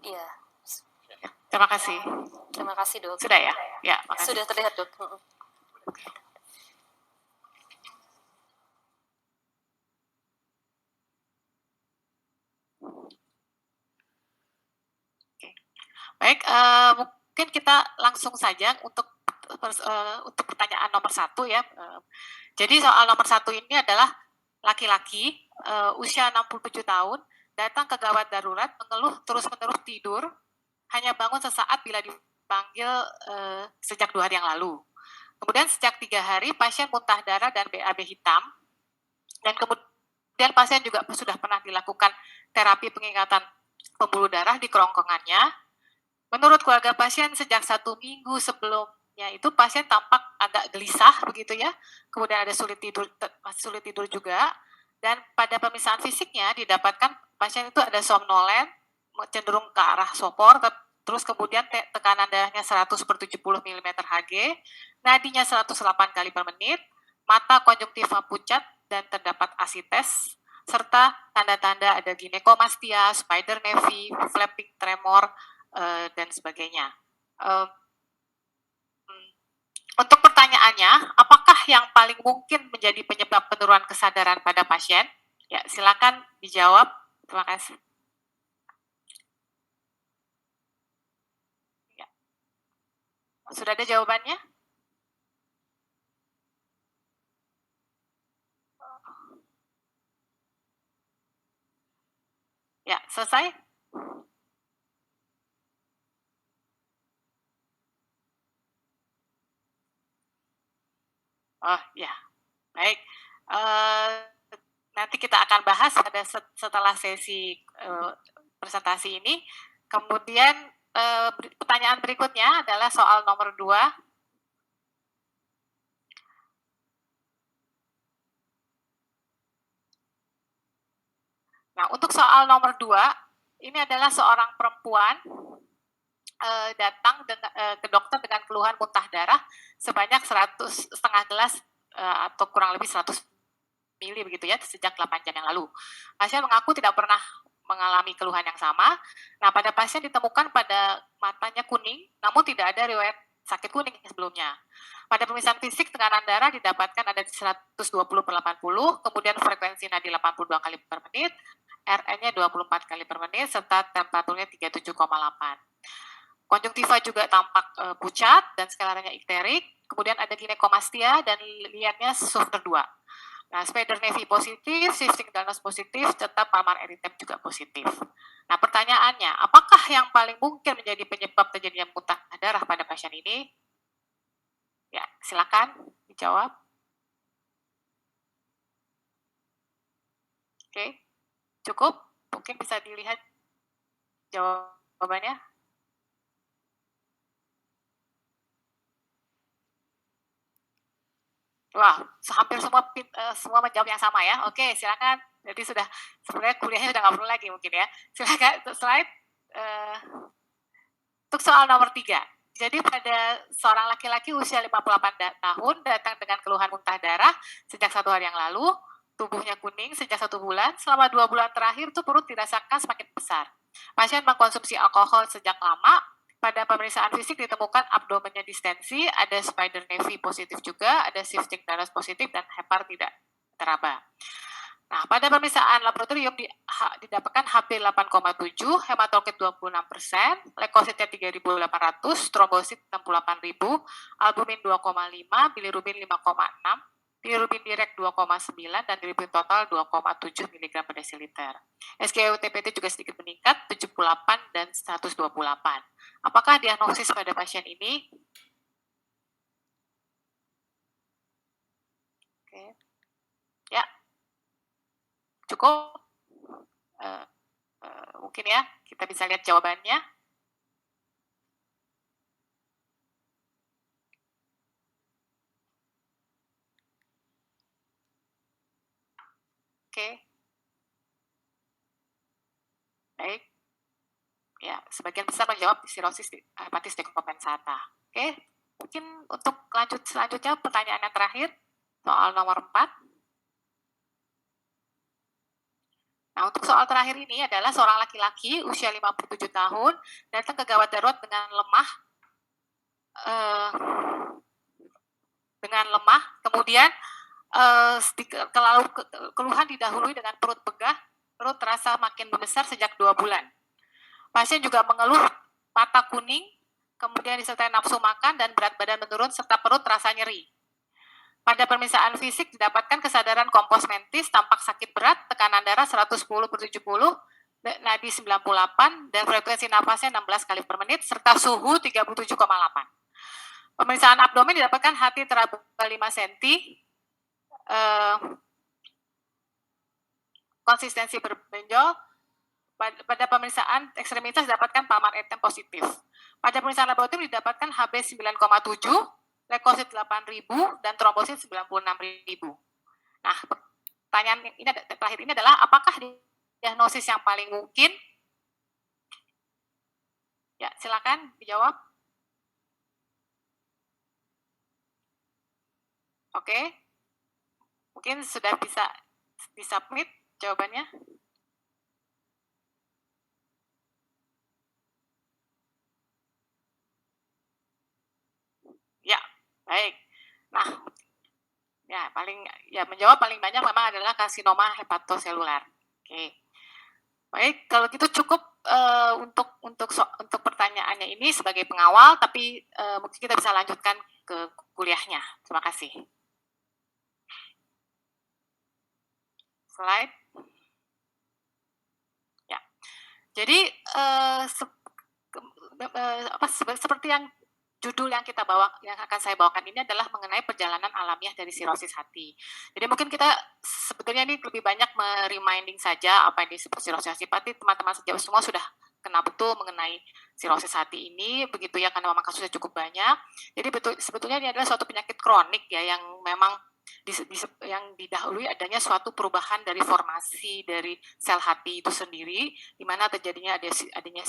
Iya. Terima kasih. Terima kasih, Dok. Sudah ya? Ya, makasih. Sudah terlihat, Dok. Baik, mungkin kita langsung saja untuk pertanyaan nomor 1 ya. Jadi soal nomor 1 ini adalah laki-laki usia 67 tahun datang ke gawat darurat mengeluh terus-menerus tidur, hanya bangun sesaat bila dipanggil sejak 2 hari yang lalu. Kemudian sejak 3 hari pasien muntah darah dan BAB hitam, dan kemudian pasien juga sudah pernah dilakukan terapi pengingatan pembuluh darah di kerongkongannya. Menurut keluarga pasien sejak 1 minggu sebelumnya itu pasien tampak agak gelisah begitu ya, kemudian ada sulit tidur juga, dan pada pemeriksaan fisiknya didapatkan pasien itu ada somnolen, cenderung ke arah sopor, terus kemudian tekanan darahnya 100/70 mm Hg, nadinya 108 kali per menit, mata konjungtiva pucat dan terdapat asites, serta tanda-tanda ada ginekomastia, spider nevi, flapping tremor, dan sebagainya. Untuk pertanyaannya, apakah yang paling mungkin menjadi penyebab penurunan kesadaran pada pasien? Ya, silakan dijawab. Terima kasih. Ya. Sudah ada jawabannya? Ya, selesai? Oh, ya. Baik. Nanti kita akan bahas pada setelah sesi presentasi ini. Kemudian pertanyaan berikutnya adalah soal nomor 2. Nah, untuk soal nomor 2, ini adalah seorang perempuan datang ke dokter dengan keluhan muntah darah sebanyak 100,5 gelas atau kurang lebih 100 mili begitu ya, sejak 8 jam yang lalu. Pasien mengaku tidak pernah mengalami keluhan yang sama. Nah, pada pasien ditemukan pada matanya kuning, namun tidak ada riwayat sakit kuning sebelumnya. Pada pemeriksaan fisik, tekanan darah didapatkan ada 120/80, kemudian frekuensi nadi 82 kali per menit, RN-nya 24 kali per menit, serta temperaturnya 37,8. Konjungtiva juga tampak pucat dan skalanya ikterik, kemudian ada ginekomastia dan liatnya Softer 2. Nah, spider nevi positif, shifting Danos positif, serta palmar erythema juga positif. Nah, pertanyaannya, apakah yang paling mungkin menjadi penyebab terjadinya muntah darah pada pasien ini? Ya, silakan dijawab. Oke, cukup? Mungkin bisa dilihat jawabannya. Wah, hampir semua menjawab yang sama ya. Oke, silakan. Jadi sudah sebenarnya kuliahnya sudah nggak perlu lagi mungkin ya. Silakan untuk slide. Untuk soal nomor 3. Jadi pada seorang laki-laki usia 58 tahun datang dengan keluhan muntah darah sejak 1 hari yang lalu, tubuhnya kuning sejak 1 bulan, selama 2 bulan terakhir itu perut dirasakan semakin besar. Pasien mengkonsumsi alkohol sejak lama. Pada pemeriksaan fisik ditemukan abdomennya distensi, ada spider nevi positif juga, ada shifting Danos positif, dan hepar tidak teraba. Nah, pada pemeriksaan laboratorium didapatkan HB 8,7, hematokrit 26%, leukositnya 3.800, trombosit 68.000, albumin 2,5, bilirubin 5,6, bilirubin direct 2,9, dan bilirubin total 2,7 mg per desiliter. SGO-TPT juga sedikit meningkat, 78 dan 128. Apakah diagnosis pada pasien ini? Oke. Ya. Cukup? Mungkin ya, kita bisa lihat jawabannya. Oke. Baik. Ya, sebagian besar menjawab sirosis hepatis dekompensata. Oke, mungkin untuk selanjutnya pertanyaan yang terakhir, soal nomor 4. Nah, untuk soal terakhir ini adalah seorang laki-laki usia 57 tahun datang ke gawat darurat dengan lemah, kemudian keluhan didahului dengan perut begah, perut terasa makin membesar sejak 2 bulan. Pasien juga mengeluh mata kuning, kemudian disertai nafsu makan dan berat badan menurun serta perut terasa nyeri. Pada pemeriksaan fisik didapatkan kesadaran kompos mentis, tampak sakit berat, tekanan darah 110/70, nadi 98, dan frekuensi napasnya 16 kali per menit, serta suhu 37,8. Pemeriksaan abdomen didapatkan hati teraba 5 cm, konsistensi berbenjol. Pada pemeriksaan ekstremitas didapatkan palmar etem positif. Pada pemeriksaan laboratorium didapatkan Hb 9,7, leukosit 8.000, dan trombosit 96.000. Nah, pertanyaan ini terakhir ini adalah apakah diagnosis yang paling mungkin? Ya, silakan dijawab. Oke. Mungkin sudah bisa disubmit jawabannya. Ya, baik. Nah, menjawab paling banyak memang adalah karsinoma hepatoselular. Oke. Baik, kalau gitu cukup untuk pertanyaannya ini sebagai pengawal, tapi mungkin kita bisa lanjutkan ke kuliahnya. Terima kasih. Slide. Ya. Jadi seperti yang judul yang akan saya bawakan ini adalah mengenai perjalanan alamiah dari sirosis hati. Jadi mungkin kita sebetulnya ini lebih banyak mereminding saja apa yang disebut sirosis hati. Teman-teman sejauh semua sudah kena betul mengenai sirosis hati ini, begitu ya, karena memang kasusnya cukup banyak. Jadi sebetulnya ini adalah suatu penyakit kronik ya, yang memang yang didahului adanya suatu perubahan dari formasi dari sel hati itu sendiri, di mana terjadinya adanya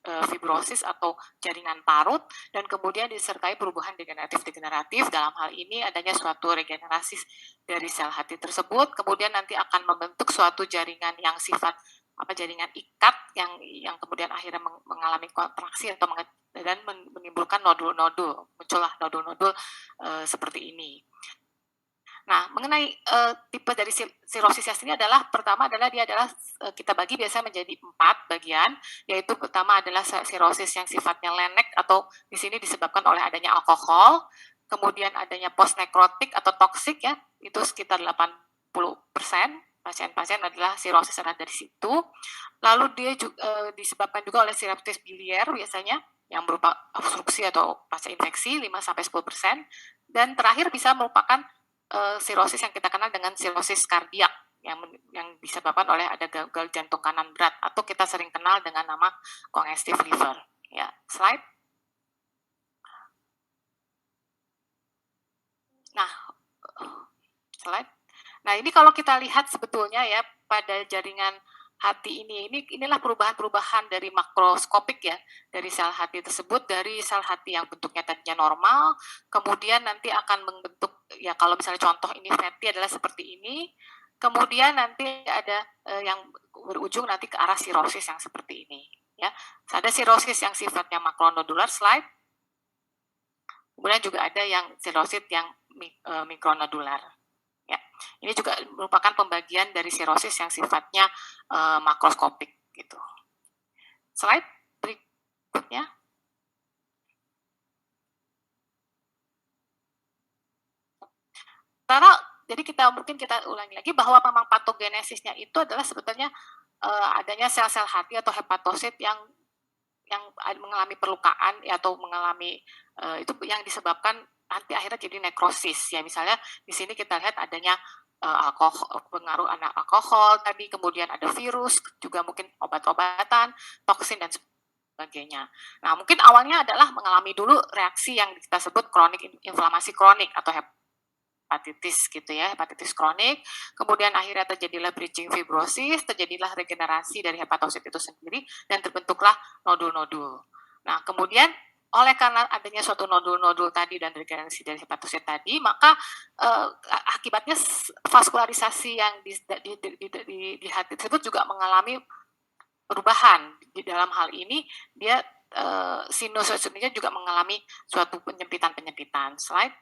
fibrosis atau jaringan parut, dan kemudian disertai perubahan degeneratif. Dalam hal ini adanya suatu regenerasi dari sel hati tersebut, kemudian nanti akan membentuk suatu jaringan yang sifat jaringan ikat yang kemudian akhirnya mengalami kontraksi atau dan menimbulkan nodul-nodul, muncullah nodul-nodul seperti ini. Nah, mengenai tipe dari sirosis ini adalah, pertama adalah dia adalah kita bagi biasa menjadi 4 bagian, yaitu pertama adalah sirosis yang sifatnya lenek atau di sini disebabkan oleh adanya alkohol, kemudian adanya post-nekrotik atau toksik ya, itu sekitar 80% pasien-pasien adalah sirosis adalah dari situ. Lalu dia juga disebabkan juga oleh sirosis biliar biasanya, yang berupa obstruksi atau pasca infeksi 5-10%, dan terakhir bisa merupakan sirosis yang kita kenal dengan sirosis kardiak yang disebabkan oleh ada gagal jantung kanan berat atau kita sering kenal dengan nama congestive liver. Ya, slide. Nah, slide. Nah, ini kalau kita lihat sebetulnya ya pada jaringan hati inilah perubahan-perubahan dari makroskopik ya, dari sel hati tersebut, dari sel hati yang bentuknya tadinya normal, kemudian nanti akan membentuk, ya kalau misalnya contoh ini fatty adalah seperti ini, kemudian nanti ada yang berujung nanti ke arah sirosis yang seperti ini. Ya, ada sirosis yang sifatnya makronodular, slide. Kemudian juga ada yang sirosis yang mikronodular. Ya, ini juga merupakan pembagian dari sirosis yang sifatnya makroskopik gitu. Slide berikutnya. Karena jadi mungkin kita ulangi lagi bahwa memang patogenesisnya itu adalah sebetulnya adanya sel-sel hati atau hepatosit yang mengalami perlukaan ya, atau mengalami itu yang disebabkan nanti akhirnya jadi nekrosis ya. Misalnya di sini kita lihat adanya pengaruh alkohol tadi, kemudian ada virus, juga mungkin obat-obatan, toksin dan sebagainya. Nah, mungkin awalnya adalah mengalami dulu reaksi yang kita sebut kronik, inflamasi kronik atau hepatitis gitu ya, hepatitis kronik. Kemudian akhirnya terjadilah bridging fibrosis, terjadilah regenerasi dari hepatosit itu sendiri, dan terbentuklah nodul-nodul. Nah, kemudian oleh karena adanya suatu nodul-nodul tadi dan degenerasi dari hepatosit tadi, maka akibatnya vaskularisasi yang di hati tersebut juga mengalami perubahan. Di dalam hal ini dia sinusoidnya juga mengalami suatu penyempitan. Slide.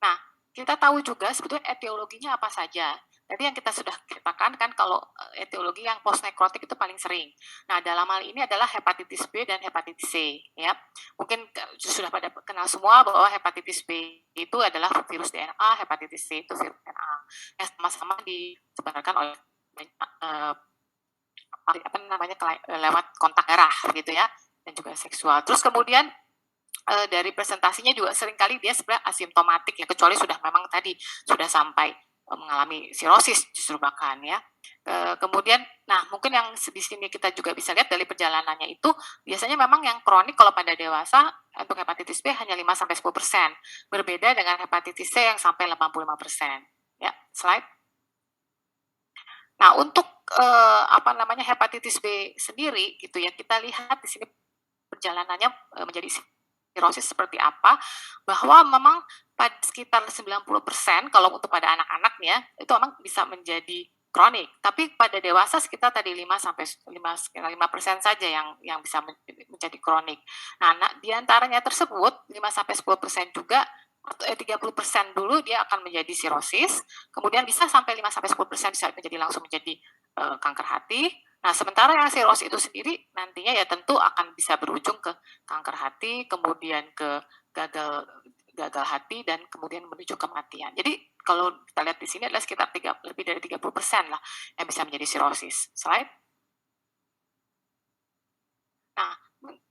Nah, kita tahu juga sebetulnya etiologinya apa saja. Tadi yang kita sudah katakan kan kalau etiologi yang post-nekrotik itu paling sering. Nah, dalam hal ini adalah hepatitis B dan hepatitis C. Ya, mungkin sudah pada kenal semua bahwa hepatitis B itu adalah virus DNA, hepatitis C itu virus DNA. Yang sama-sama disebarkan oleh lewat kontak darah gitu ya, dan juga seksual. Terus kemudian dari presentasinya juga seringkali dia sebenarnya asimptomatik ya, kecuali sudah memang tadi sudah sampai mengalami sirosis justru bahkan ya. Kemudian, nah mungkin yang di sini kita juga bisa lihat dari perjalanannya itu biasanya memang yang kronik kalau pada dewasa untuk hepatitis B hanya 5-10%, berbeda dengan hepatitis C yang sampai 85%. Ya, slide. Nah, untuk hepatitis B sendiri gitu ya, kita lihat di sini perjalanannya menjadi sirosis seperti apa, bahwa memang pada sekitar 90% kalau untuk pada anak-anak ya, itu memang bisa menjadi kronik. Tapi pada dewasa sekitar tadi 5% saja yang bisa menjadi kronik. Nah, di antaranya tersebut 5-10% juga 30% dulu dia akan menjadi sirosis, kemudian bisa sampai 5-10% bisa langsung menjadi kanker hati. Nah, sementara yang sirosis itu sendiri nantinya ya tentu akan bisa berujung ke kanker hati, kemudian ke gagal hati, dan kemudian menuju kematian. Jadi kalau kita lihat di sini adalah sekitar lebih dari 30% lah yang bisa menjadi sirosis. Slide. Nah,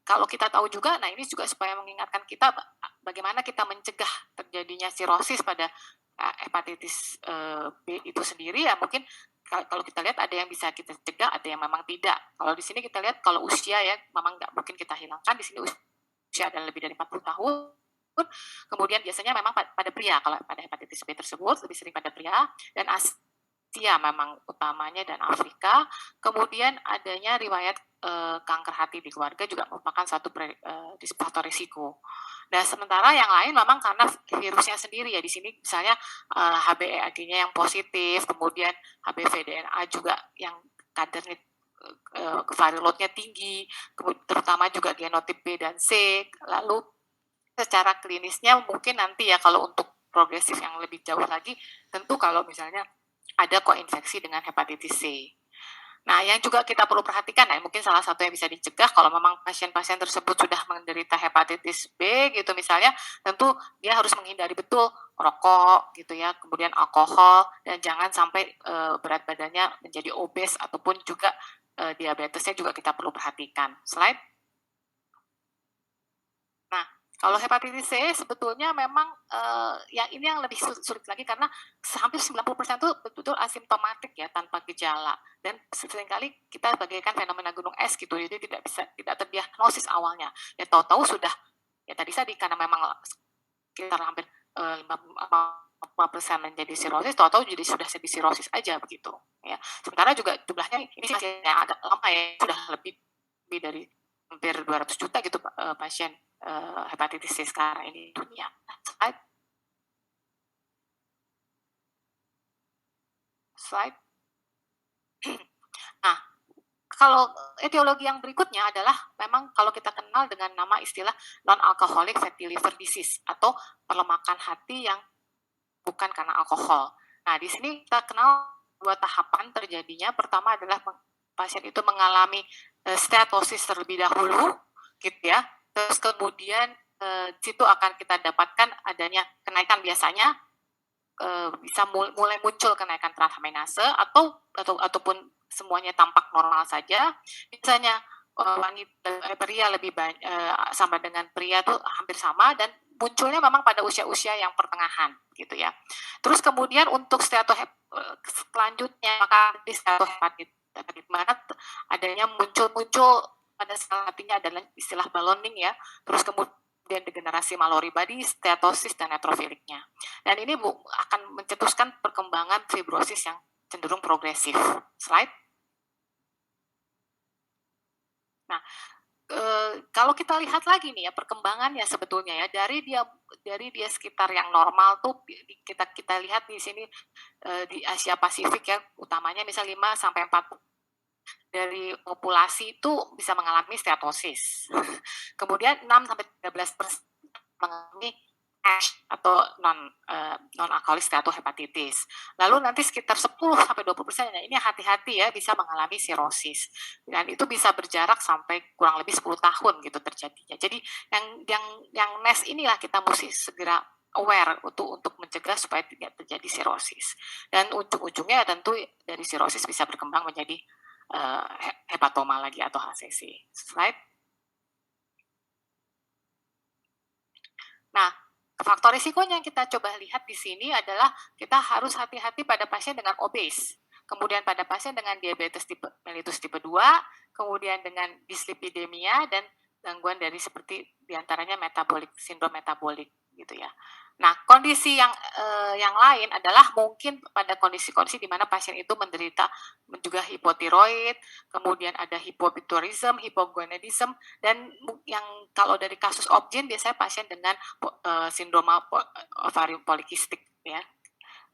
kalau kita tahu juga, nah ini juga supaya mengingatkan kita bagaimana kita mencegah terjadinya sirosis pada hepatitis B itu sendiri ya, mungkin kalau kita lihat ada yang bisa kita cegah, ada yang memang tidak. Kalau di sini kita lihat kalau usia ya memang nggak mungkin kita hilangkan. Di sini usia adalah lebih dari 40 tahun. Kemudian biasanya memang pada pria, kalau pada hepatitis B tersebut lebih sering pada pria, dan Asia memang utamanya, dan Afrika. Kemudian adanya riwayat kanker hati di keluarga juga merupakan satu faktor risiko. Nah, sementara yang lain memang karena virusnya sendiri ya, di sini misalnya HBeAg-nya yang positif, kemudian HBV DNA juga yang kadarnya viral load-nya tinggi, terutama juga genotip B dan C. Lalu secara klinisnya mungkin nanti ya kalau untuk progresif yang lebih jauh lagi, tentu kalau misalnya ada koinfeksi dengan hepatitis C. Nah, yang juga kita perlu perhatikan, nah mungkin salah satu yang bisa dicegah kalau memang pasien-pasien tersebut sudah menderita hepatitis B gitu misalnya, tentu dia harus menghindari betul rokok gitu ya, kemudian alkohol, dan jangan sampai berat badannya menjadi obes ataupun juga diabetesnya juga kita perlu perhatikan. Slide. Nah, kalau hepatitis C sebetulnya memang yang ini yang lebih sulit lagi karena hampir 90% itu betul-betul asimptomatik ya, tanpa gejala, dan seringkali kita bagaikan fenomena gunung es gitu, jadi tidak terdiagnosis awalnya. Ya tahu-tahu sudah ya tadi karena memang sekitar hampir 50% menjadi sirosis, tahu-tahu jadi sudah jadi sirosis aja begitu ya. Sementara juga jumlahnya ini sih yang agak lama ya, sudah lebih dari hampir 200 juta gitu pasien hepatitis C sekarang ini di dunia. Slide. Nah, kalau etiologi yang berikutnya adalah memang kalau kita kenal dengan nama istilah non-alcoholic fatty liver disease atau perlemakan hati yang bukan karena alkohol. Nah, di sini kita kenal dua tahapan terjadinya. Pertama adalah pasien itu mengalami steatosis terlebih dahulu, gitu ya. Terus kemudian situ akan kita dapatkan adanya kenaikan, biasanya bisa mulai muncul kenaikan transaminase ataupun semuanya tampak normal saja. Misalnya wanita pria lebih banyak sama dengan pria tuh hampir sama, dan munculnya memang pada usia-usia yang pertengahan gitu ya. Terus kemudian untuk selanjutnya maka di steatohepatitis mana adanya muncul pada sel hatinya adalah istilah balloning ya. Terus kemudian degenerasi Mallory body, steatosis, dan neutrofiliknya. Dan ini akan mencetuskan perkembangan fibrosis yang cenderung progresif. Slide. Nah, kalau kita lihat lagi nih ya perkembangannya sebetulnya ya dari dia sekitar yang normal tuh kita lihat di sini di Asia Pasifik ya utamanya misal 5 sampai 40 dari populasi itu bisa mengalami steatosis. Kemudian 6 sampai 13% mengalami NASH atau non alkoholik steatohepatitis. Lalu nanti sekitar 10 sampai 20% ini hati-hati ya bisa mengalami sirosis. Dan itu bisa berjarak sampai kurang lebih 10 tahun gitu terjadinya. Jadi yang NASH inilah kita mesti segera aware untuk mencegah supaya tidak terjadi sirosis. Dan ujung-ujungnya tentu dari sirosis bisa berkembang menjadi hepatoma lagi atau HCC. Slide. Nah, faktor risikonya yang kita coba lihat di sini adalah kita harus hati-hati pada pasien dengan obes, kemudian pada pasien dengan diabetes mellitus tipe 2, kemudian dengan dislipidemia dan gangguan dari seperti diantaranya sindrom metabolik gitu ya. Nah, kondisi yang lain adalah mungkin pada kondisi-kondisi di mana pasien itu menderita juga hipotiroid, kemudian ada hipopituitarism, hipogonadism, dan yang kalau dari kasus Obgyn biasanya pasien dengan sindroma ovarium polikistik ya.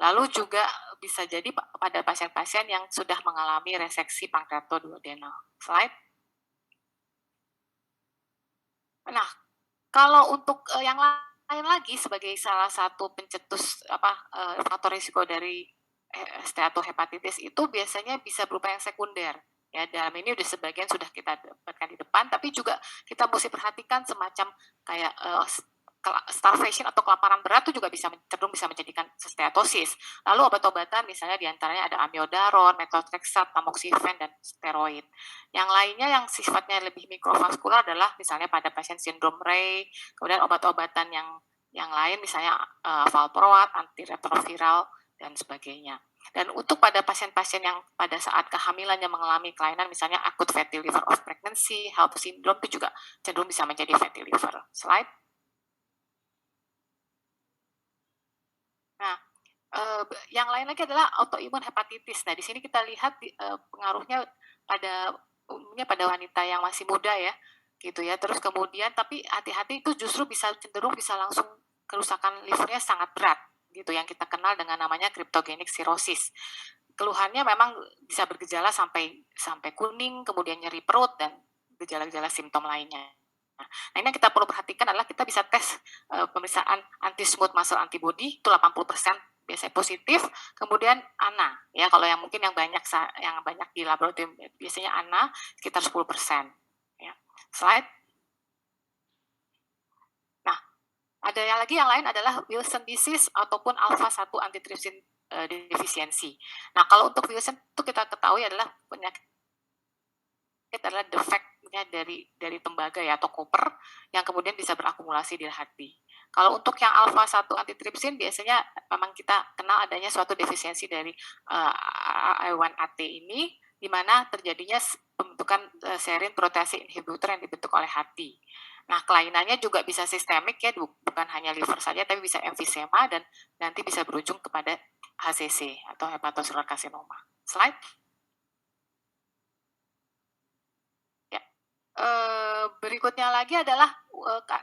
Lalu juga bisa jadi pada pasien-pasien yang sudah mengalami reseksi pankreatoduodenal. Slide. Nah, kalau untuk yang lain lagi sebagai salah satu pencetus faktor risiko dari steatohepatitis itu biasanya bisa berupa yang sekunder. Ya, dalam ini udah sebagian sudah kita dapatkan di depan, tapi juga kita mesti perhatikan semacam kayak starvation atau kelaparan berat itu juga cenderung bisa menjadikan steatosis. Lalu obat-obatan misalnya diantaranya ada amiodaron, methotrexate, tamoxifen, dan steroid. Yang lainnya yang sifatnya lebih mikrovaskular adalah misalnya pada pasien sindrom Rey, kemudian obat-obatan yang lain misalnya valproat, antiretroviral, dan sebagainya. Dan untuk pada pasien-pasien yang pada saat kehamilannya mengalami kelainan misalnya acute fatty liver of pregnancy, HELLP syndrome itu juga cenderung bisa menjadi fatty liver. Slide. Nah, yang lain lagi adalah autoimun hepatitis. Nah, di sini kita lihat pengaruhnya umumnya pada wanita yang masih muda ya, gitu ya. Terus kemudian tapi hati-hati itu justru cenderung bisa langsung kerusakan livernya sangat berat, gitu yang kita kenal dengan namanya cryptogenic cirrhosis. Keluhannya memang bisa bergejala sampai kuning, kemudian nyeri perut dan gejala-gejala simptom lainnya. Nah, ini yang kita perlu perhatikan adalah kita bisa tes pemeriksaan anti-smooth muscle antibody itu 80% biasanya positif, kemudian ANA ya kalau yang mungkin yang banyak di laboratorium biasanya ANA sekitar 10%. Ya. Slide. Nah, ada yang lain adalah Wilson disease ataupun alpha 1 antitrypsin defisiensi. Nah, kalau untuk Wilson itu kita ketahui adalah penyakit adalah defeknya dari tembaga ya atau koper yang kemudian bisa berakumulasi di hati. Kalau untuk yang alpha 1 antitrypsin biasanya memang kita kenal adanya suatu defisiensi dari I1AT ini di mana terjadinya pembentukan serin protease inhibitor yang dibentuk oleh hati. Nah, kelainannya juga bisa sistemik ya, bukan hanya liver saja tapi bisa emfisema dan nanti bisa berujung kepada HCC atau hepatocellular carcinoma. Slide. Berikutnya lagi adalah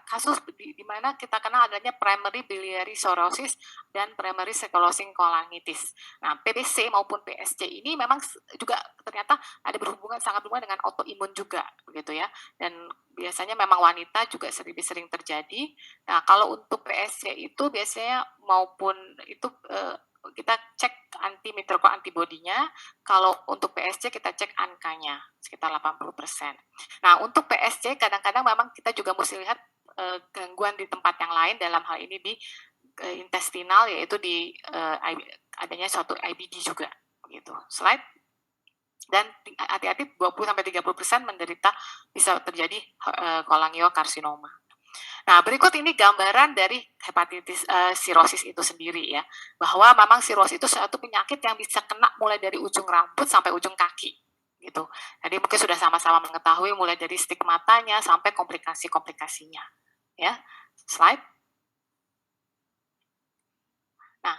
kasus di mana kita kenal adanya primary biliary cirrhosis dan primary sclerosing cholangitis. Nah, PBC maupun PSC ini memang juga ternyata ada sangat berhubungan dengan autoimun juga, begitu ya. Dan biasanya memang wanita juga lebih sering terjadi. Nah, kalau untuk PSC itu biasanya maupun itu kita cek anti-mitrokol antibodinya. Kalau untuk PSC kita cek angkanya sekitar 80%. Nah, untuk PSC kadang-kadang memang kita juga mesti lihat gangguan di tempat yang lain dalam hal ini di intestinal yaitu di adanya suatu IBD juga gitu. Slide. Dan hati-hati 20-30% menderita bisa terjadi cholangiocarcinoma. Nah, berikut ini gambaran dari hepatitis sirosis itu sendiri ya. Bahwa memang sirosis itu suatu penyakit yang bisa kena mulai dari ujung rambut sampai ujung kaki gitu. Jadi mungkin sudah sama-sama mengetahui mulai dari stigmatanya sampai komplikasi-komplikasinya. Ya. Slide. Nah,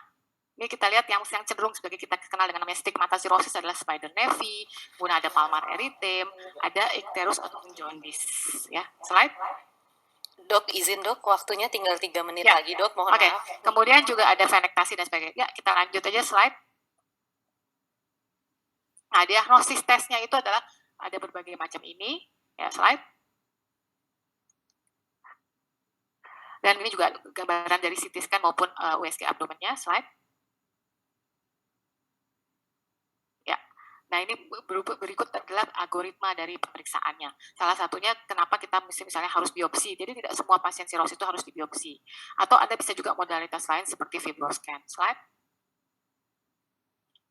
Ini kita lihat yang cenderung sebagai kita kenal dengan namanya stigmatosirosis adalah spider nevi, kemudian ada palmar erythema, ada icterus atau jaundice. Ya, slide. Dok, izin dok, waktunya tinggal 3 menit ya. lagi dok, mohon maaf. Kemudian juga ada venektasi dan sebagainya. Ya, kita lanjut aja slide. Nah, diagnosis tesnya itu adalah ada berbagai macam ini. Ya, slide. Dan ini juga gambaran dari CT scan maupun USG abdomennya, slide. Ya, nah ini berikut adalah algoritma dari pemeriksaannya. Salah satunya kenapa kita misalnya harus biopsi. Jadi tidak semua pasien sirosis itu harus dibiopsi. Atau Anda bisa juga modalitas lain seperti fibroscan. Slide.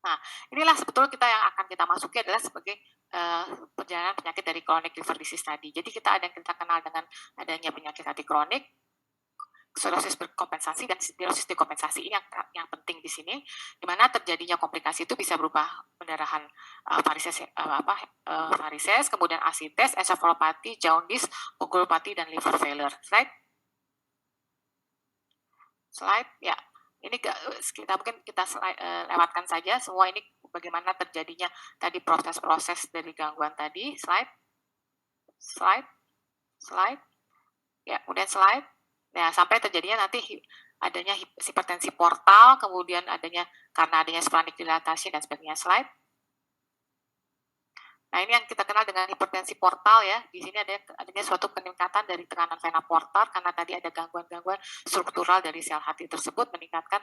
Nah, inilah sebetulnya kita yang akan kita masuki adalah sebagai perjalanan penyakit dari chronic liver disease tadi. Jadi kita ada yang kita kenal dengan adanya penyakit hati kronik, sirosis berkompensasi dan sirosis dekompensasi. Ini yang penting di sini, di mana terjadinya komplikasi itu bisa berupa pendarahan varises, kemudian asites, ensefalopati, jaundice, coagulopati, dan liver failure. Slide, ya. Ini kita mungkin kita lewatkan saja semua ini bagaimana terjadinya tadi proses-proses dari gangguan tadi. Slide. Ya, kemudian slide. Nah, sampai terjadinya nanti adanya hipertensi portal, kemudian karena adanya splenic dilatasi dan sebagainya. Slide. Nah, ini yang kita kenal dengan hipertensi portal ya. Di sini adanya suatu peningkatan dari tekanan vena portal karena tadi ada gangguan-gangguan struktural dari sel hati tersebut meningkatkan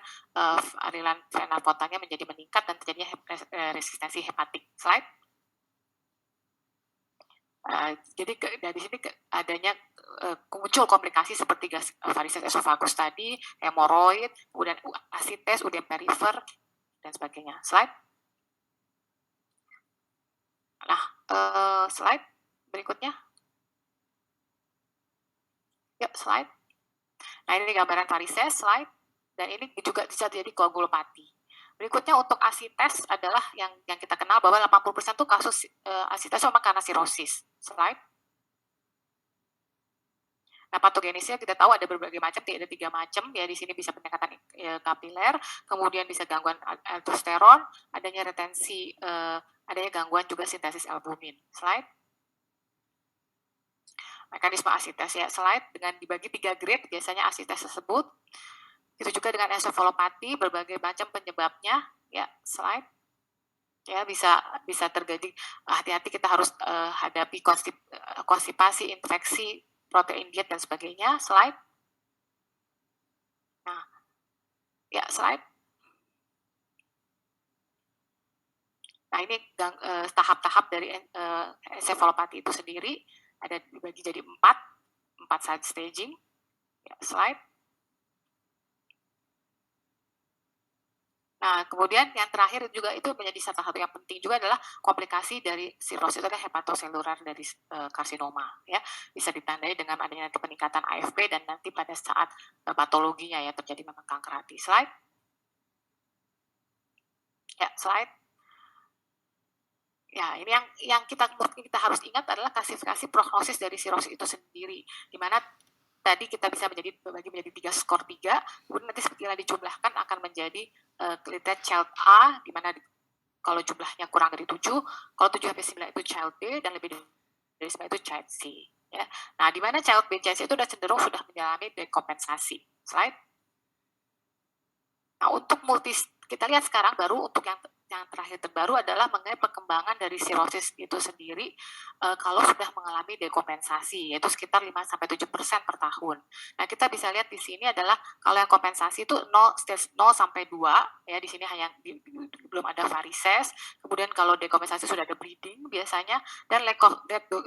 aliran vena portalnya menjadi meningkat dan terjadinya resistensi hepatik. Slide. Jadi dari sini adanya muncul komplikasi seperti varises esophagus tadi, hemoroid, kemudian asites, udem perifer, dan sebagainya. Slide. Nah, slide berikutnya. Yuk, slide. Nah, ini gambaran varises, slide. Dan ini juga bisa jadi koagulopati. Berikutnya untuk asites adalah yang kita kenal bahwa 80% itu kasus asites memang karena sirosis. Slide. Nah, patogenisnya kita tahu ada berbagai macam, ada 3 macam ya. Di sini bisa peningkatan kapiler, kemudian bisa gangguan aldosteron, adanya retensi, adanya gangguan juga sintesis albumin. Slide. Mekanisme asites ya, slide dengan dibagi 3 grade biasanya asites tersebut. Itu juga dengan ensefalopati, berbagai macam penyebabnya ya. Slide. Ya, bisa terjadi, hati-hati kita harus hadapi konstipasi, infeksi, protein diet dan sebagainya. Slide. Nah, ya, slide. Nah, ini tahap-tahap dari ensefalopati itu sendiri ada dibagi jadi 4 side staging. Ya, slide. Nah, kemudian yang terakhir juga itu menjadi salah satu yang penting juga adalah komplikasi dari sirosis adalah hepatoselular dari karsinoma ya. Bisa ditandai dengan adanya peningkatan AFP dan nanti pada saat patologinya ya terjadi memang kanker hati. Slide. Ya, slide. Ya, ini yang kita harus ingat adalah klasifikasi prognosis dari sirosis itu sendiri, di mana tadi kita bisa bagi menjadi 3 skor 3, kemudian nanti setelah dijumlahkan akan menjadi Clitted Child A, di mana kalau jumlahnya kurang dari 7, kalau 7 sampai 9 itu Child B, dan lebih dari 9 itu Child C. Ya. Nah, di mana Child B, Child C itu cenderung sudah mengalami dekompensasi. Slide. Nah, untuk kita lihat sekarang baru untuk yang terakhir terbaru adalah mengenai perkembangan dari sirosis itu sendiri kalau sudah mengalami dekompensasi, yaitu sekitar 5-7% per tahun. Nah, kita bisa lihat di sini adalah kalau yang kompensasi itu 0 sampai 2, ya di sini hanya belum ada varises, kemudian kalau dekompensasi sudah ada bleeding biasanya, dan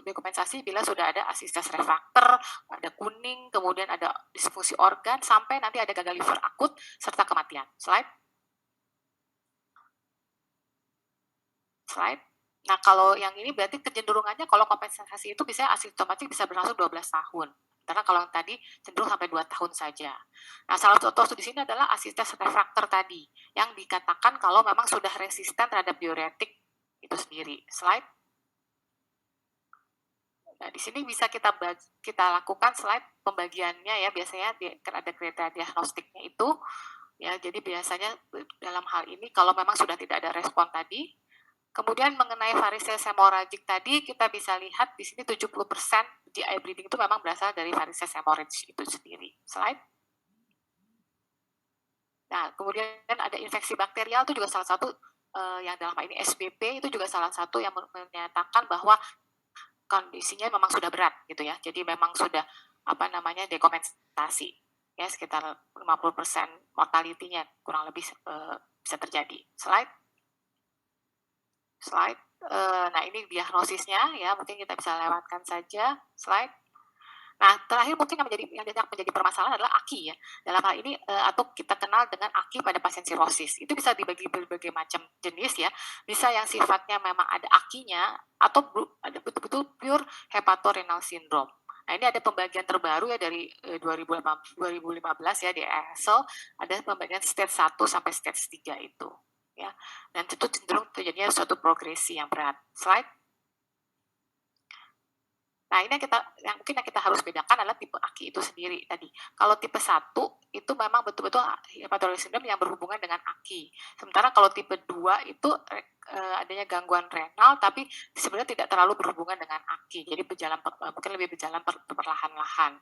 dekompensasi bila sudah ada asites refraktor, ada kuning, kemudian ada disfungsi organ, sampai nanti ada gagal liver akut, serta kematian. Slide. Nah, kalau yang ini berarti kecenderungannya kalau kompensasi itu bisa asimptomatik bisa berlangsung 12 tahun. Karena kalau yang tadi cenderung sampai 2 tahun saja. Nah, salah satu di sini adalah asites refraktor tadi, yang dikatakan kalau memang sudah resisten terhadap diuretik itu sendiri. Slide. Nah, di sini bisa kita lakukan slide pembagiannya ya, biasanya ada kriteria diagnostiknya itu. Ya, jadi biasanya dalam hal ini kalau memang sudah tidak ada respon tadi, kemudian mengenai varises hemorrhagic tadi kita bisa lihat di sini 70% GI bleeding itu memang berasal dari varises hemorrhage itu sendiri. Slide. Nah, kemudian ada infeksi bakterial itu juga salah satu yang dalam hal ini SBP itu juga salah satu yang menyatakan bahwa kondisinya memang sudah berat gitu ya. Jadi memang sudah dekompensasi ya, sekitar 50% mortality-nya kurang lebih bisa terjadi. Slide. Nah, ini diagnosisnya ya, mungkin kita bisa lewatkan saja. Slide. Nah, terakhir mungkin yang menjadi permasalahan adalah AKI ya. Dalam hal ini atau kita kenal dengan AKI pada pasien sirosis. Itu bisa dibagi berbagai macam jenis ya. Bisa yang sifatnya memang ada AKI-nya atau ada betul-betul pure hepatorenal syndrome. Nah, ini ada pembagian terbaru ya dari 2015 ya di EASL, ada pembagian stage 1 sampai stage 3 itu ya. Dan itu cenderung terjadinya suatu progresi yang berat. Slide. Nah, ini yang mungkin kita harus bedakan adalah tipe AKI itu sendiri tadi. Kalau tipe 1 itu memang betul-betul hepatorenal syndrome yang berhubungan dengan AKI. Sementara kalau tipe 2 itu adanya gangguan renal tapi sebenarnya tidak terlalu berhubungan dengan AKI. Jadi mungkin lebih berjalan perlahan-lahan.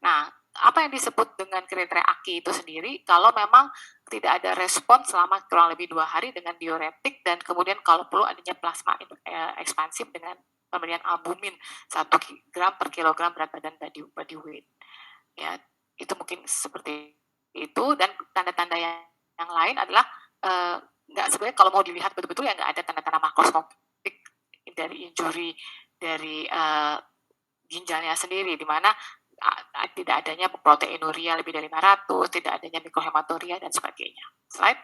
Nah, apa yang disebut dengan kriteria AKI itu sendiri kalau memang tidak ada respon selama kurang lebih 2 hari dengan diuretik dan kemudian kalau perlu adanya plasma ekspansif dengan pemberian albumin 1 gram per kilogram berat badan body weight. Ya, itu mungkin seperti itu. Dan tanda-tanda yang lain adalah nggak sebenarnya kalau mau dilihat betul-betul ya nggak ada tanda-tanda makroskopik dari injury dari ginjalnya sendiri, di mana tidak adanya proteinuria lebih dari 500, tidak adanya mikrohematuria dan sebagainya. Slide.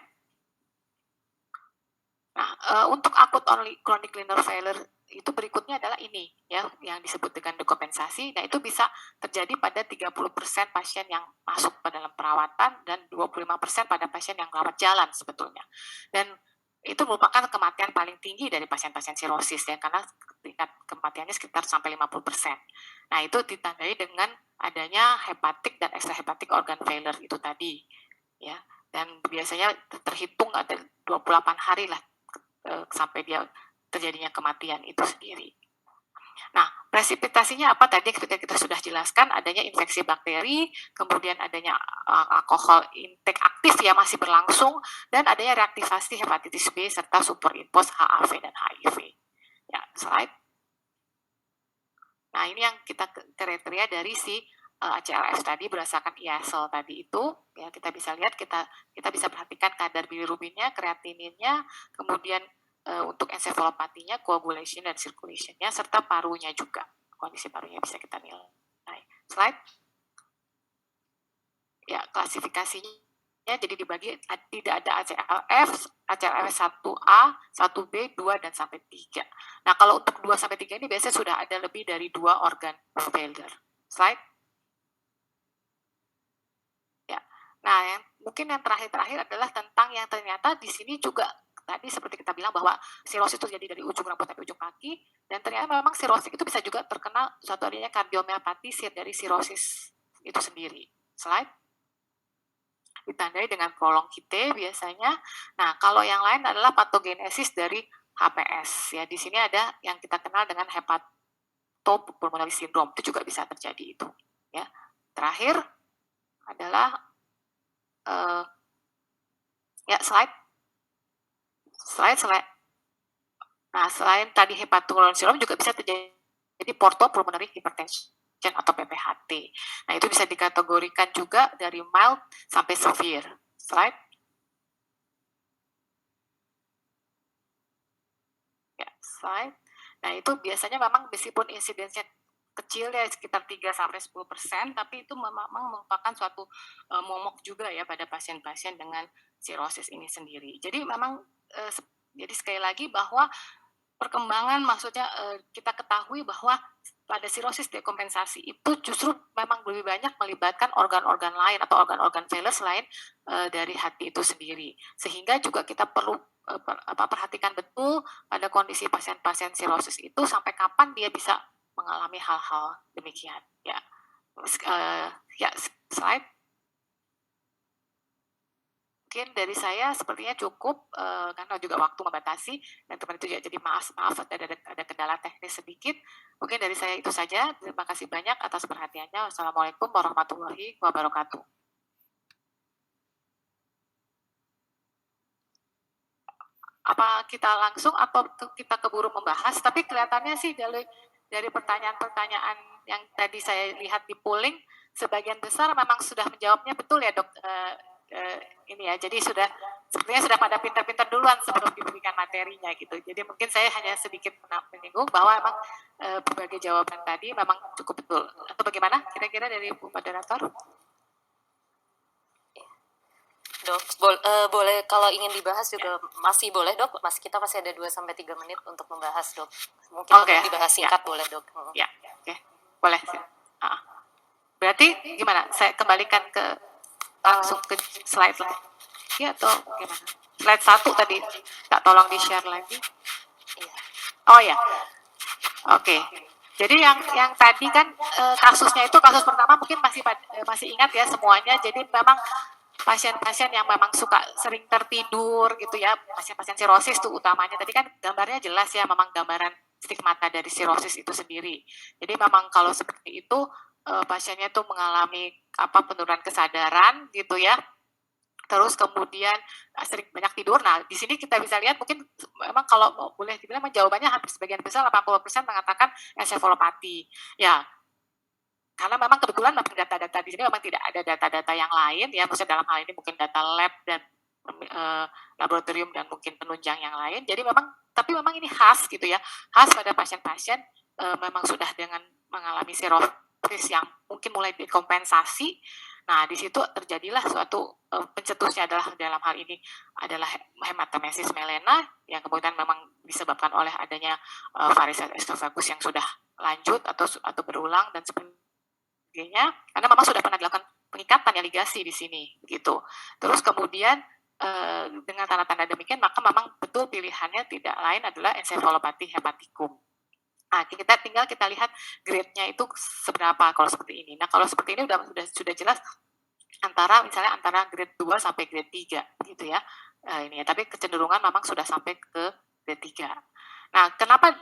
Nah, untuk akut chronic liver failure itu berikutnya adalah ini ya yang disebut dengan dekompensasi. Nah, itu bisa terjadi pada 30% pasien yang masuk pada dalam perawatan dan 25% pada pasien yang rawat jalan sebetulnya. Dan itu merupakan kematian paling tinggi dari pasien-pasien sirosis ya, karena tingkat kematiannya sekitar sampai 50%. Nah, itu ditandai dengan adanya hepatik dan extrahepatic organ failure itu tadi ya. Dan biasanya terhitung ada 28 hari lah sampai dia terjadinya kematian itu sendiri. Nah, presipitasinya apa tadi kita sudah jelaskan, adanya infeksi bakteri, kemudian adanya alkohol intake aktif ya masih berlangsung, dan adanya reaktivasi hepatitis B serta superimpos HAV dan HIV. Ya, slide. Nah, ini yang kita kriteria dari si ACLF tadi berdasarkan EASL tadi itu ya, kita bisa lihat kita bisa perhatikan kadar bilirubinnya, kreatininnya, kemudian untuk encephalopatinya, coagulation dan circulationnya serta parunya juga, kondisi parunya bisa kita nilai. Slide. Ya, klasifikasinya jadi dibagi tidak ada ACLF 1A, 1B, 2 dan sampai 3. Nah, kalau untuk 2 sampai 3 ini biasanya sudah ada lebih dari 2 organ failure. Slide. Ya. Nah, mungkin yang terakhir adalah tentang yang ternyata di sini juga tadi seperti kita bilang bahwa sirosis itu terjadi dari ujung rambut sampai ujung kaki, dan ternyata memang sirosis itu bisa juga terkena suatu adanya kardiomyopati dari sirosis itu sendiri. Slide. Ditandai dengan prolongite biasanya. Nah, kalau yang lain adalah patogenesis dari HPS. Ya, di sini ada yang kita kenal dengan hepatopulmonary syndrome. Itu juga bisa terjadi itu. Ya. Terakhir adalah slide. Nah, selain tadi hepatopulmonary syndrome juga bisa terjadi portopulmonary hypertension atau PPHT. Nah, itu bisa dikategorikan juga dari mild sampai severe. Slide. Ya, slide. Nah, itu biasanya memang meskipun insidensnya kecil ya sekitar 3-10%, tapi itu memang merupakan suatu momok juga ya pada pasien-pasien dengan sirosis ini sendiri. Jadi memang jadi sekali lagi bahwa perkembangan maksudnya kita ketahui bahwa pada sirosis dekompensasi itu justru memang lebih banyak melibatkan organ-organ lain atau organ-organ failure selain dari hati itu sendiri. Sehingga juga kita perlu perhatikan betul pada kondisi pasien-pasien sirosis itu sampai kapan dia bisa mengalami hal-hal demikian. Ya, slide. Mungkin dari saya sepertinya cukup, karena juga waktu membatasi dan teman itu juga jadi maaf ada kendala teknis sedikit. Mungkin dari saya itu saja. Terima kasih banyak atas perhatiannya. Wassalamualaikum warahmatullahi wabarakatuh. Apa kita langsung atau kita keburu membahas? Tapi kelihatannya sih dari pertanyaan-pertanyaan yang tadi saya lihat di polling, sebagian besar memang sudah menjawabnya betul ya dok. Ini ya, jadi sepertinya sudah pada pintar-pintar duluan sebelum diberikan materinya gitu. Jadi mungkin saya hanya sedikit menyinggung bahwa memang berbagai jawaban tadi memang cukup betul. Atau bagaimana kira-kira dari Bu Moderator? Dok, boleh kalau ingin dibahas juga masih boleh dok, kita masih ada 2-3 menit untuk membahas dok. Mungkin untuk dibahas singkat boleh dok. Ya, oke, boleh. Berarti gimana? Saya kembalikan ke langsung ke slide lagi atau gimana? Slide 1 tadi, tak tolong di-share lagi. Oh ya, oke. Jadi yang tadi kan kasusnya itu kasus pertama mungkin masih ingat ya semuanya. Jadi memang pasien-pasien yang memang suka sering tertidur gitu ya, pasien-pasien sirosis tuh utamanya. Tadi kan gambarnya jelas ya, memang gambaran stigmata dari sirosis itu sendiri. Jadi memang kalau seperti itu pasiennya tuh mengalami penurunan kesadaran gitu ya. Terus kemudian sering banyak tidur. Nah, di sini kita bisa lihat mungkin memang kalau boleh dibilang jawabannya hampir sebagian besar 80% mengatakan ensefalopati. Ya, karena memang kebetulan data-data di sini memang tidak ada data-data yang lain ya, maksudnya dalam hal ini mungkin data lab dan laboratorium dan mungkin penunjang yang lain. Jadi tapi memang ini khas gitu ya, khas pada pasien-pasien memang sudah dengan mengalami sirosis yang mungkin mulai dikompensasi. Nah, di situ terjadilah suatu pencetusnya adalah dalam hal ini adalah hematomesis melena yang kemudian memang disebabkan oleh adanya varises esophagus yang sudah lanjut atau berulang dan sebagainya, karena memang sudah pernah dilakukan pengikatan ya ligasi di sini gitu. Terus kemudian dengan tanda-tanda demikian maka memang betul pilihannya tidak lain adalah ensefalopati hepatikum. Nah, kita lihat grade-nya itu seberapa kalau seperti ini. Nah, kalau seperti ini sudah jelas misalnya antara grade 2 sampai grade 3 gitu ya. Ini ya, tapi kecenderungan memang sudah sampai ke grade 3. Nah, kenapa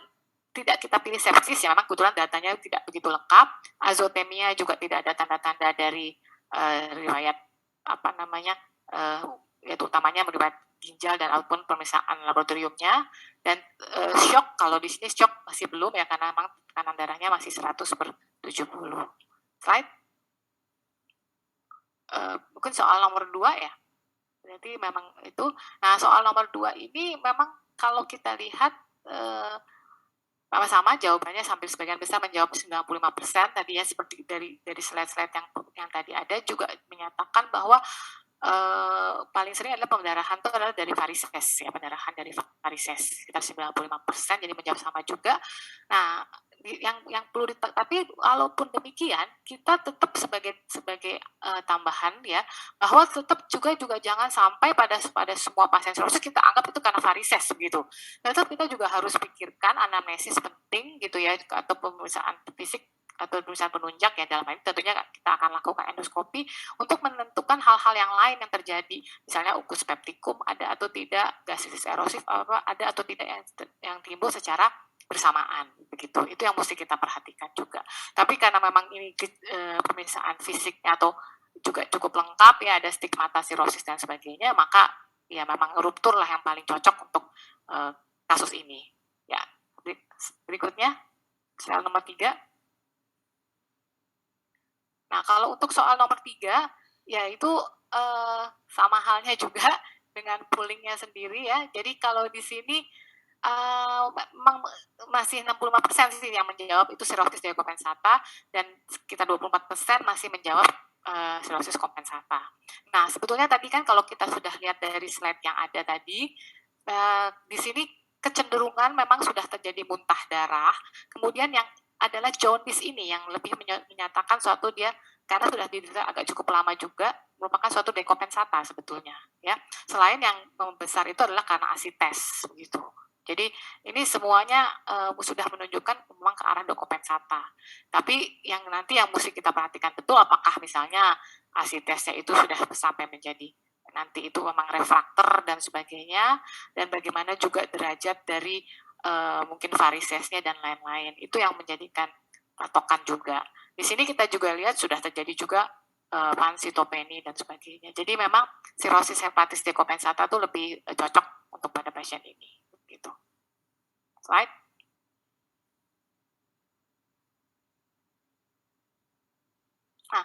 tidak kita pilih sepsis ya, memang kebetulan datanya tidak begitu lengkap. Azotemia juga tidak ada tanda-tanda dari riwayat yaitu utamanya riwayat ginjal dan ataupun pemeriksaan laboratoriumnya. Dan shock, kalau di sini shock masih belum ya, karena memang tekanan darahnya masih 100/70. Slide. Mungkin soal nomor 2 ya. Berarti memang itu. Nah, soal nomor 2 ini memang kalau kita lihat sama-sama jawabannya hampir sebagian besar menjawab 95%. Tadinya seperti dari slide-slide yang tadi ada juga menyatakan bahwa paling sering adalah pendarahan itu adalah dari varises ya, pendarahan dari varises sekitar 95%, jadi menjawab sama juga. Nah, yang perlu tapi walaupun demikian kita tetap sebagai tambahan ya, bahwa tetap juga jangan sampai pada semua pasien sirosis kita anggap itu karena varises gitu. Tetap kita juga harus pikirkan anamnesis penting gitu ya, atau pemeriksaan fisik atau pemeriksaan penunjang ya, dalam hal ini tentunya kita akan lakukan endoskopi untuk menentukan hal-hal yang lain yang terjadi, misalnya ukus peptikum ada atau tidak, gastritis erosif ada atau tidak yang timbul secara bersamaan begitu. Itu yang mesti kita perhatikan juga. Tapi karena memang ini pemeriksaan fisiknya atau juga cukup lengkap ya, ada stigmata sirosis dan sebagainya, maka ya memang ruptur lah yang paling cocok untuk kasus ini. Ya, berikutnya soal nomor 3. Nah, kalau untuk soal nomor 3, yaitu sama halnya juga dengan poolingnya sendiri ya. Jadi kalau di sini memang masih 65% sih yang menjawab itu sirosis kompensata, dan sekitar 24% masih menjawab sirosis kompensata. Nah, sebetulnya tadi kan kalau kita sudah lihat dari slide yang ada tadi, di sini kecenderungan memang sudah terjadi muntah darah, kemudian yang adalah jaundice ini yang lebih menyatakan suatu dia karena sudah diderita agak cukup lama juga, merupakan suatu dekompensata sebetulnya ya. Selain yang membesar itu adalah karena asites begitu. Jadi ini semuanya sudah menunjukkan memang ke arah dekompensata. Tapi yang nanti yang mesti kita perhatikan betul apakah misalnya asitesnya itu sudah sampai menjadi nanti itu memang refraktor dan sebagainya, dan bagaimana juga derajat dari mungkin varisesnya dan lain-lain. Itu yang menjadikan patokan juga. Di sini kita juga lihat sudah terjadi juga pansitopeni dan sebagainya. Jadi memang sirosis hepatis dekopensata itu lebih cocok untuk pada pasien ini. Gitu. Slide. Nah,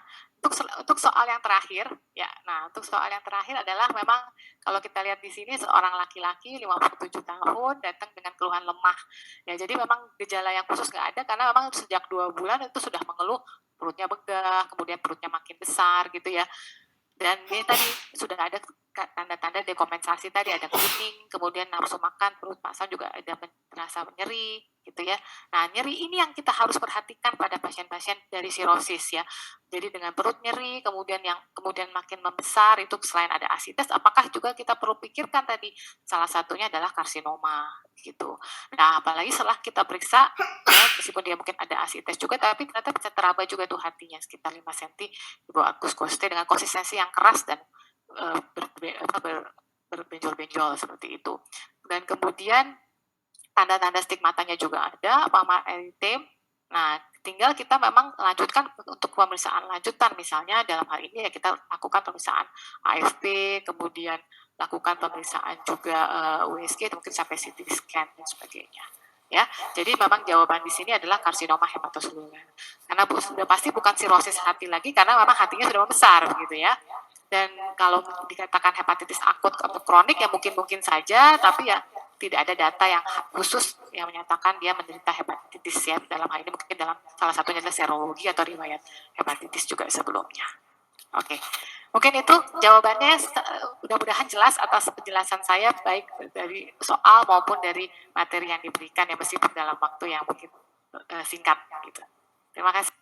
untuk soal yang terakhir, ya, untuk soal yang terakhir adalah memang kalau kita lihat di sini seorang laki-laki 57 tahun datang dengan keluhan lemah. Ya, jadi memang gejala yang khusus nggak ada karena memang sejak 2 bulan itu sudah mengeluh perutnya begah, kemudian perutnya makin besar gitu ya. Dan ini tadi sudah ada tanda-tanda dekompensasi tadi, ada kuning, kemudian nafsu makan, perut pasang juga ada merasa nyeri gitu ya. Nah, nyeri ini yang kita harus perhatikan pada pasien-pasien dari sirosis ya. Jadi dengan perut nyeri, kemudian makin membesar itu selain ada asites, apakah juga kita perlu pikirkan tadi salah satunya adalah karsinoma gitu. Nah, apalagi setelah kita periksa, ya, meskipun dia mungkin ada asites juga, tapi ternyata bisa teraba juga tuh hatinya sekitar 5 cm di bawah acus costae dengan konsistensi yang keras dan berbenjol-benjol seperti itu. Dan kemudian tanda-tanda stigmatanya juga ada, mama eritem. Nah, tinggal kita memang lanjutkan untuk pemeriksaan lanjutan, misalnya dalam hal ini ya kita lakukan pemeriksaan AFP, kemudian lakukan pemeriksaan juga USG, mungkin sampai CT scan dan sebagainya. Ya, jadi memang jawaban di sini adalah karsinoma hepatoseluler. Karena sudah pasti bukan sirosis hati lagi, karena memang hatinya sudah membesar, gitu ya. Dan kalau dikatakan hepatitis akut atau kronik ya mungkin saja, tapi ya tidak ada data yang khusus yang menyatakan dia menderita hepatitis ya. Dalam hal ini mungkin dalam salah satunya adalah serologi atau riwayat hepatitis juga sebelumnya. Oke, mungkin itu jawabannya. Mudah-mudahan jelas atas penjelasan saya baik dari soal maupun dari materi yang diberikan ya, meskipun dalam waktu yang mungkin singkat gitu. Terima kasih.